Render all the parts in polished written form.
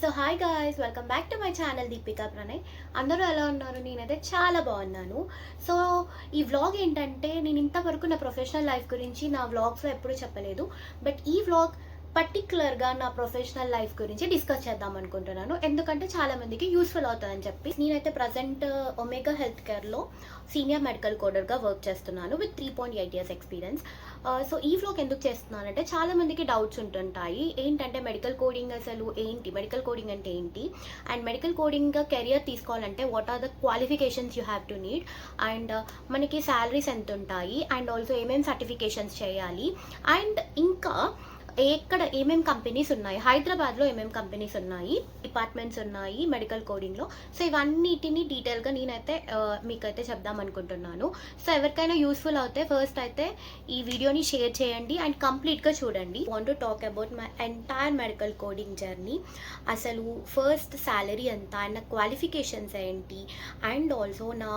So hi guys, welcome back to my channel Deepika Pranay. అందరూ ఎలా ఉన్నారు? నేనైతే చాలా బాగున్నాను. సో ఈ వ్లాగ్ ఏంటంటే, నేను ఇంతవరకు నా ప్రొఫెషనల్ లైఫ్ గురించి నా వ్లాగ్స్లో ఎప్పుడూ చెప్పలేదు. బట్ ఈ వ్లాగ్ పర్టికులర్గా నా ప్రొఫెషనల్ లైఫ్ గురించి డిస్కస్ చేద్దాం అనుకుంటున్నాను. ఎందుకంటే చాలామందికి యూస్ఫుల్ అవుతుందని చెప్పి. నేనైతే ప్రజెంట్ ఒమేగా హెల్త్ కేర్లో సీనియర్ మెడికల్ కోడర్గా వర్క్ చేస్తున్నాను విత్ 3.8 years ఎక్స్పీరియన్స్. సో ఈ వ్లాగ్ ఎందుకు చేస్తున్నానంటే, చాలామందికి డౌట్స్ ఉంటుంటాయి. ఏంటంటే మెడికల్ కోడింగ్ అసలు ఏంటి, మెడికల్ కోడింగ్ అంటే ఏంటి, అండ్ మెడికల్ కోడింగ్ కెరియర్ తీసుకోవాలంటే what are the qualifications you have to need, and మనకి శాలరీస్ ఎంత ఉంటాయి, అండ్ ఆల్సో ఏమేమి సర్టిఫికేషన్స్ చేయాలి, అండ్ ఇంకా ఎక్కడ ఏమేమి కంపెనీస్ ఉన్నాయి, హైదరాబాద్లో ఏమేమి కంపెనీస్ ఉన్నాయి, డిపార్ట్మెంట్స్ ఉన్నాయి మెడికల్ కోడింగ్లో. సో ఇవన్నిటిని డీటెయిల్గా నేనైతే మీకైతే చెప్దాం అనుకుంటున్నాను. సో ఎవరికైనా యూస్ఫుల్ అవుతే ఫస్ట్ అయితే ఈ వీడియోని షేర్ చేయండి అండ్ కంప్లీట్గా చూడండి. Want to talk about my entire medical coding journey. అసలు ఫస్ట్ శాలరీ ఎంత, అండ్ నా క్వాలిఫికేషన్స్ ఏంటి, అండ్ ఆల్సో నా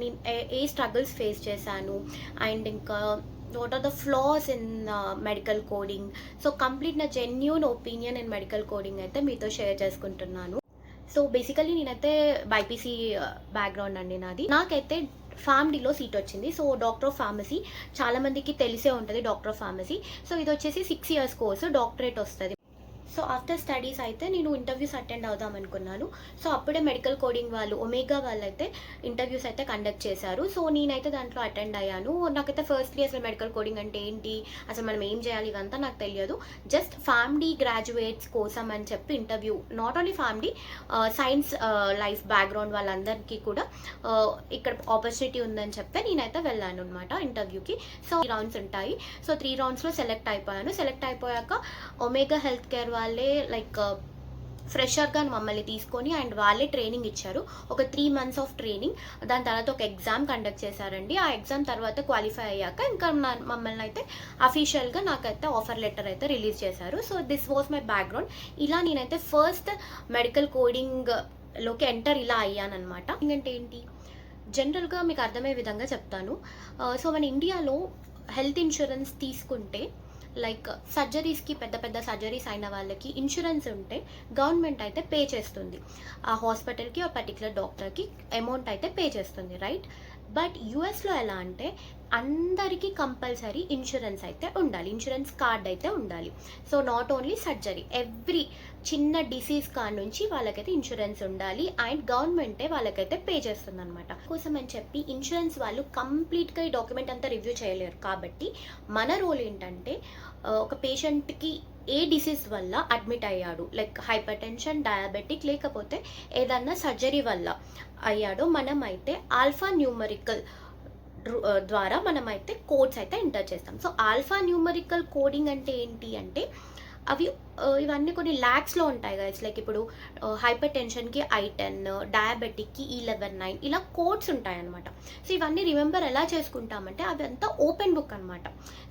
నేను ఏ స్ట్రగుల్స్ ఫేస్ చేశాను, అండ్ ఇంకా what are the flaws in medical coding. So complete నా genuine opinion in medical coding అయితే మీతో షేర్ చేసుకుంటున్నాను. సో బేసికలీ నేనైతే బైపీసీ బ్యాక్గ్రౌండ్ అండి నాది. నాకైతే ఫార్మడీలో సీట్ వచ్చింది. సో డాక్టర్ ఆఫ్ ఫార్మసీ చాలామందికి తెలిసే ఉంటుంది. డాక్టర్ ఆఫ్ ఫార్మసీ, సో ఇది వచ్చేసి 6 years కోర్సు, డాక్టరేట్ వస్తుంది. సో ఆఫ్టర్ స్టడీస్ అయితే నేను ఇంటర్వ్యూస్ అటెండ్ అవుదాం అనుకున్నాను. సో అప్పుడే మెడికల్ కోడింగ్ వాళ్ళు, ఒమేగా వాళ్ళు అయితే ఇంటర్వ్యూస్ అయితే కండక్ట్ చేశారు. సో నేనైతే దాంట్లో అటెండ్ అయ్యాను. నాకైతే ఫస్ట్లీ అసలు మెడికల్ కోడింగ్ అంటే ఏంటి, అసలు మనం ఏం చేయాలి, ఇవంతా నాకు తెలియదు. జస్ట్ ఫార్మడీ గ్రాడ్యుయేట్స్ కోసం అని చెప్పి interview, not only PharmD, science life background వాళ్ళందరికీ కూడా ఇక్కడ ఆపర్చునిటీ ఉందని చెప్తే నేనైతే వెళ్ళాను అనమాట ఇంటర్వ్యూకి. సో 3 rounds ఉంటాయి. సో 3 roundsలో సెలెక్ట్ అయిపోయాను. సెలెక్ట్ అయిపోయాక ఒమేగా హెల్త్ కేర్ వాళ్ళే ఫ్రెషర్గా మమ్మల్ని తీసుకొని అండ్ వాళ్ళే ట్రైనింగ్ ఇచ్చారు. ఒక 3 months ఆఫ్ ట్రైనింగ్, దాని తర్వాత ఒక ఎగ్జామ్ కండక్ట్ చేశారండి. ఆ ఎగ్జామ్ తర్వాత క్వాలిఫై అయ్యాక ఇంకా మమ్మల్ని అయితే అఫీషియల్గా నాకైతే ఆఫర్ లెటర్ అయితే రిలీజ్ చేశారు. So this was my background. ఇలా నేనైతే ఫస్ట్ మెడికల్ కోడింగ్లోకి ఎంటర్ ఇలా అయ్యానమాట. అంటే ఏంటి, జనరల్గా మీకు అర్థమయ్యే విధంగా చెప్తాను. సో మన ఇండియాలో హెల్త్ ఇన్సూరెన్స్ తీసుకుంటే, సర్జరీస్కి, పెద్ద పెద్ద సర్జరీస్ అయిన వాళ్ళకి ఇన్సూరెన్స్ ఉంటే గవర్నమెంట్ అయితే పే చేస్తుంది. ఆ హాస్పిటల్కి, ఆ పర్టికులర్ డాక్టర్కి అమౌంట్ అయితే పే చేస్తుంది, రైట్? బట్ యూఎస్లో ఎలా అంటే అందరికీ కంపల్సరీ ఇన్సూరెన్స్ అయితే ఉండాలి, ఇన్సూరెన్స్ కార్డ్ అయితే ఉండాలి. So not only surgery, every చిన్న డిసీజ్ కాడ నుంచి వాళ్ళకైతే ఇన్సూరెన్స్ ఉండాలి, అండ్ గవర్నమెంటే వాళ్ళకైతే పే చేస్తుంది అనమాట. కోసం అని చెప్పి ఇన్సూరెన్స్ వాళ్ళు కంప్లీట్గా ఈ డాక్యుమెంట్ అంతా రివ్యూ చేయలేరు. కాబట్టి మన రోల్ ఏంటంటే, ఒక పేషెంట్కి ఏ డిసీజ్ వల్ల అడ్మిట్ అయ్యాడు, హైపర్ టెన్షన్, డయాబెటిక్, లేకపోతే ఏదన్నా సర్జరీ వల్ల అయ్యాడో, మనమైతే ఆల్ఫా న్యూమరికల్ ద్వారా మనమైతే కోడ్స్ అయితే ఎంటర్ చేస్తాం. సో ఆల్ఫా న్యూమరికల్ కోడింగ్ అంటే ఏంటి అంటే, అవి ఇవన్నీ కొన్ని ల్యాక్స్లో ఉంటాయి గైస్. ఇప్పుడు హైపర్ టెన్షన్కి I10, డయాబెటిక్కి E11, ఇలా కోడ్స్ ఉంటాయన్నమాట. సో ఇవన్నీ రిమెంబర్ ఎలా చేసుకుంటామంటే, అవి అంతా ఓపెన్ బుక్ అనమాట.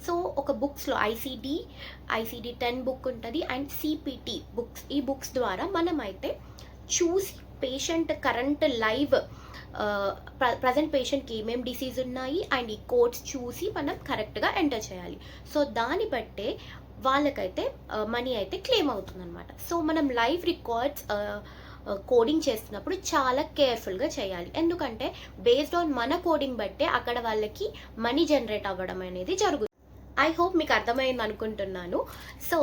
సో ఒక బుక్స్లో ICD-10 బుక్ ఉంటుంది, అండ్ CPT బుక్స్, ఈ బుక్స్ ద్వారా మనమైతే చూసి పేషెంట్ కరెంట్ లైవ్ ప్రజెంట్ పేషెంట్కి ఏమేమి డిసీజ్ ఉన్నాయి, అండ్ ఈ కోడ్స్ చూసి మనం కరెక్ట్గా ఎంటర్ చేయాలి. సో దాన్ని బట్టే వాళ్ళకైతే మనీ అయితే క్లెయిమ్ అవుతుంది అనమాట. సో మనం లైవ్ రికార్డ్స్ కోడింగ్ చేస్తున్నప్పుడు చాలా కేర్ఫుల్గా చేయాలి. ఎందుకంటే బేస్డ్ ఆన్ మన కోడింగ్ బట్టే అక్కడ వాళ్ళకి మనీ జనరేట్ అవ్వడం అనేది జరుగుతుంది. ఐ హోప్ మీకు అర్థమైంది అనుకుంటున్నాను. సో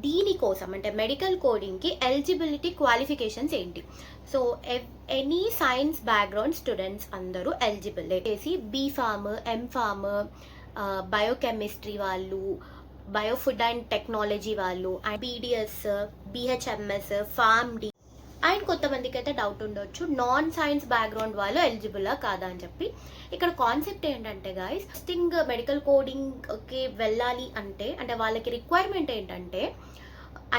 దీనికోసం అంటే మెడికల్ కోడింగ్కి ఎలిజిబిలిటీ క్వాలిఫికేషన్స్ ఏంటి? So any science background students అందరూ ఎలిజిబుల్. చేసి B.Pharm, M.Pharm, బయోకెమిస్ట్రీ వాళ్ళు, బయో ఫుడ్ అండ్ టెక్నాలజీ వాళ్ళు, and BDS, BHMS, PharmD. And కొంతమందికి అయితే డౌట్ ఉండొచ్చు, నాన్ సైన్స్ బ్యాక్గ్రౌండ్ వాళ్ళు ఎలిజిబులా కాదా అని చెప్పి. ఇక్కడ కాన్సెప్ట్ ఏంటంటే గాయస్, ఫస్టింగ్ మెడికల్ కోడింగ్కి వెళ్ళాలి అంటే వాళ్ళకి రిక్వైర్మెంట్ ఏంటంటే,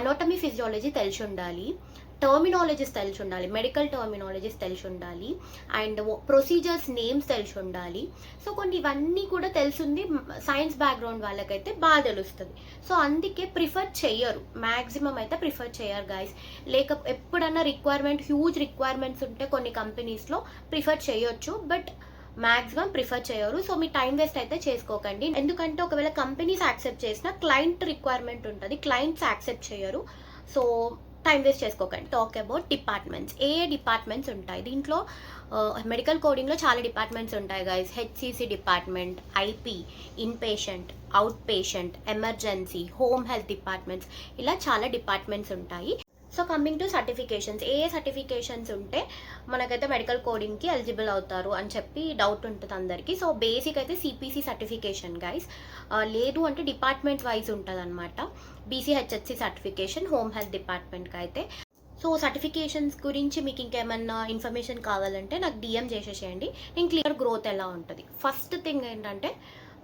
అనాటమీ ఫిజియాలజీ తెలిసి ఉండాలి, టర్మినాలజీస్ తెలిసి ఉండాలి, మెడికల్ టర్మినాలజీస్ తెలిసి ఉండాలి, అండ్ ప్రొసీజర్స్ నేమ్స్ తెలిసి ఉండాలి. సో కొన్ని ఇవన్నీ కూడా తెలిసింది సైన్స్ బ్యాక్గ్రౌండ్ వాళ్ళకైతే బాగా తెలుస్తుంది. సో అందుకే ప్రిఫర్ చేయరు, మ్యాక్సిమం అయితే ప్రిఫర్ చేయరు గైస్. ఎప్పుడన్నా హ్యూజ్ రిక్వైర్మెంట్స్ ఉంటే కొన్ని కంపెనీస్లో ప్రిఫర్ చేయొచ్చు, బట్ మ్యాక్సిమం ప్రిఫర్ చేయరు. సో మీ టైం వేస్ట్ అయితే చేసుకోకండి. ఎందుకంటే ఒకవేళ కంపెనీస్ యాక్సెప్ట్ చేసినా క్లయింట్ రిక్వైర్మెంట్ ఉంటుంది, క్లయింట్స్ యాక్సెప్ట్ చేయరు. సో టైం వేస్ట్ చేసుకోకండి. Talk about departments. A departments ఉంటాయి దీంట్లో? మెడికల్ కోడింగ్లో చాలా డిపార్ట్మెంట్స్ ఉంటాయి guys. HCC department, IP, in patient, out patient, emergency, home health departments, ఇలా చాలా డిపార్ట్మెంట్స్ ఉంటాయి. So coming to certifications, A certifications ఉంటే మనకైతే మెడికల్ కోడింగ్కి ఎలిజిబుల్ అవుతారు అని చెప్పి డౌట్ ఉంటుంది అందరికీ. సో బేసిక్ అయితే సిపిసి సర్టిఫికేషన్ గైస్. లేదు అంటే డిపార్ట్మెంట్ వైజ్ ఉంటుంది అనమాట. బీసీహెచ్హెచ్సి సర్టిఫికేషన్ హోమ్ హెల్త్ డిపార్ట్మెంట్కి అయితే. సో సర్టిఫికేషన్స్ గురించి మీకు ఇంకేమన్నా ఇన్ఫర్మేషన్ కావాలంటే నాకు డిఎం చేసేసేయండి. నేను క్లియర్ గ్రోత్ ఎలా ఉంటుంది. ఫస్ట్ థింగ్ ఏంటంటే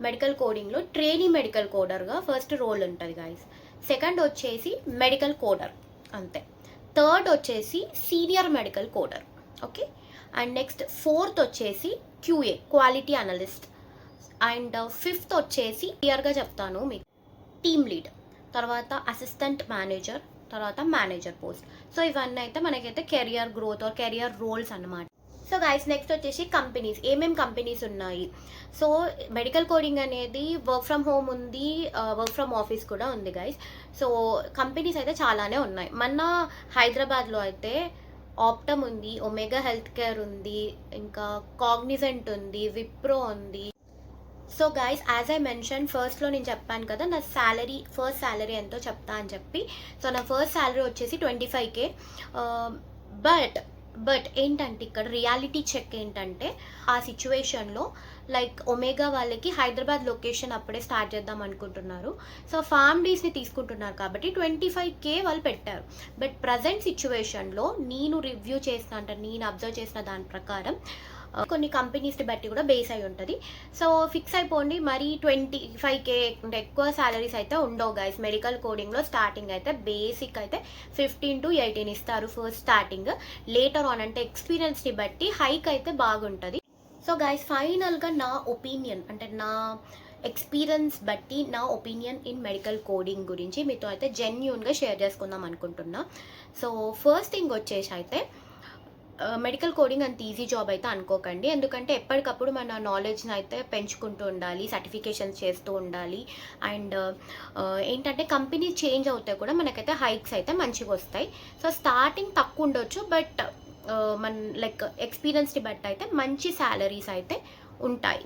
మెడికల్ కోడింగ్లో ట్రైనీ మెడికల్ కోడర్గా ఫస్ట్ రోల్ ఉంటుంది గైస్. సెకండ్ వచ్చేసి మెడికల్ కోడర్ అంతే. థర్డ్ వచ్చేసి senior medical coder, okay. And next fourth వచ్చేసి QA, quality analyst. And fifth వచ్చేసి క్లియర్గా చెప్తాను మీకు, టీమ్ లీడ్, తర్వాత అసిస్టెంట్ మేనేజర్, తర్వాత మేనేజర్ పోస్ట్. సో ఇవన్నీ అయితే మనకైతే career growth or career roles అన్నమాట. సో గైస్ నెక్స్ట్ వచ్చేసి కంపెనీస్, ఏమేమి కంపెనీస్ ఉన్నాయి. సో మెడికల్ కోడింగ్ అనేది వర్క్ ఫ్రమ్ హోమ్ ఉంది, వర్క్ ఫ్రమ్ ఆఫీస్ కూడా ఉంది గైస్. సో కంపెనీస్ అయితే చాలానే ఉన్నాయి. మన హైదరాబాద్లో అయితే ఆప్టమ్ ఉంది, ఒమేగా హెల్త్ కేర్ ఉంది, ఇంకా కాగ్నిజెంట్ ఉంది, విప్రో ఉంది. So guys as I mention ఫస్ట్లో నేను చెప్పాను కదా నా శాలరీ, ఫస్ట్ శాలరీ ఎంతో చెప్తా అని చెప్పి. సో నా ఫస్ట్ శాలరీ వచ్చేసి 25K. బట్ ఏంటంటే ఇక్కడ రియాలిటీ చెక్ ఏంటంటే ఆ సిచ్యువేషన్లో లైక్ ఒమేగా వాళ్ళకి హైదరాబాద్ లొకేషన్ అప్పుడే స్టార్ట్ చేద్దాం అనుకుంటున్నారు. సో ఫార్మ్ డేస్ని తీసుకుంటున్నారు కాబట్టి 25K వాళ్ళు పెట్టారు. బట్ ప్రజెంట్ సిచ్యువేషన్లో నేను రివ్యూ చేసిన అంటే నేను అబ్జర్వ్ చేసిన దాని ప్రకారం కొన్ని కంపెనీస్ని బట్టి కూడా బేస్ అయి ఉంటుంది. సో ఫిక్స్ అయిపోండి, మరి 25K అంటే ఎక్కువ శాలరీస్ అయితే ఉండవు గైస్. మెడికల్ కోడింగ్లో స్టార్టింగ్ అయితే బేసిక్ అయితే 15 to 18 ఇస్తారు ఫస్ట్ స్టార్టింగ్. లేటర్ ఆన్ అంటే ఎక్స్పీరియన్స్ని బట్టి హైక్ అయితే బాగుంటుంది. సో గైస్ ఫైనల్గా నా ఒపీనియన్ అంటే నా ఎక్స్పీరియన్స్ బట్టి నా ఒపీనియన్ ఇన్ మెడికల్ కోడింగ్ గురించి మీతో అయితే జెన్యూన్గా షేర్ చేసుకుందాం అనుకుంటున్నా. సో ఫస్ట్ థింగ్ వచ్చేసి అయితే మెడికల్ కోడింగ్ అంత ఈజీ జాబ్ అయితే అనుకోకండి. ఎందుకంటే ఎప్పటికప్పుడు మన నాలెడ్జ్ని అయితే పెంచుకుంటూ ఉండాలి, సర్టిఫికేషన్స్ చేస్తూ ఉండాలి. అండ్ ఏంటంటే కంపెనీ చేంజ్ అవుతాయి కూడా మనకైతే హైక్స్ అయితే మంచిగా వస్తాయి. సో స్టార్టింగ్ తక్కువ ఉండొచ్చు, బట్ మన లైక్ ఎక్స్పీరియన్స్ని బట్టి అయితే మంచి శాలరీస్ అయితే ఉంటాయి.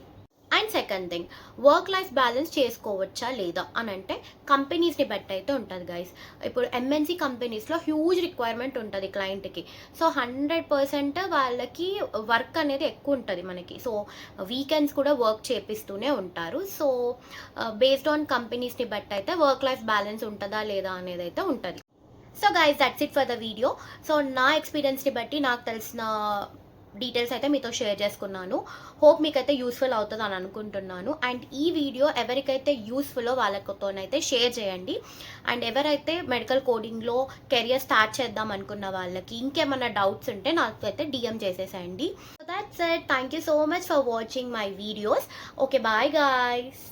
And second thing, work life balance చేసుకోవచ్చా లేదా అని అంటే కంపెనీస్ని బట్టి అయితే ఉంటుంది గైస్. ఇప్పుడు ఎంఎన్సీ కంపెనీస్లో హ్యూజ్ రిక్వైర్మెంట్ ఉంటుంది క్లయింట్కి. సో 100% వాళ్ళకి వర్క్ అనేది ఎక్కువ ఉంటుంది మనకి. సో వీకెండ్స్ కూడా వర్క్ చేపిస్తూనే ఉంటారు. సో బేస్డ్ ఆన్ కంపెనీస్ని బట్టి అయితే వర్క్ లైఫ్ బ్యాలెన్స్ ఉంటుందా లేదా అనేది అయితే ఉంటుంది. So guys that's it for the video. So నా ఎక్స్పీరియన్స్ని బట్టి నాకు తెలిసిన డీటెయిల్స్ అయితే మీతో షేర్ చేసుకున్నాను. హోప్ మీకైతే యూస్ఫుల్ అవుతుంది అని అనుకుంటున్నాను. అండ్ ఈ వీడియో ఎవరికైతే యూస్ఫుల్లో వాళ్ళతోనైతే షేర్ చేయండి. అండ్ ఎవరైతే మెడికల్ కోడింగ్లో కెరియర్ స్టార్ట్ చేద్దాం అనుకున్న వాళ్ళకి ఇంకేమైనా డౌట్స్ ఉంటే నాకు అయితే డిఎం చేసేసేయండి. So that's it. Thank you so much for watching my videos. Okay bye guys.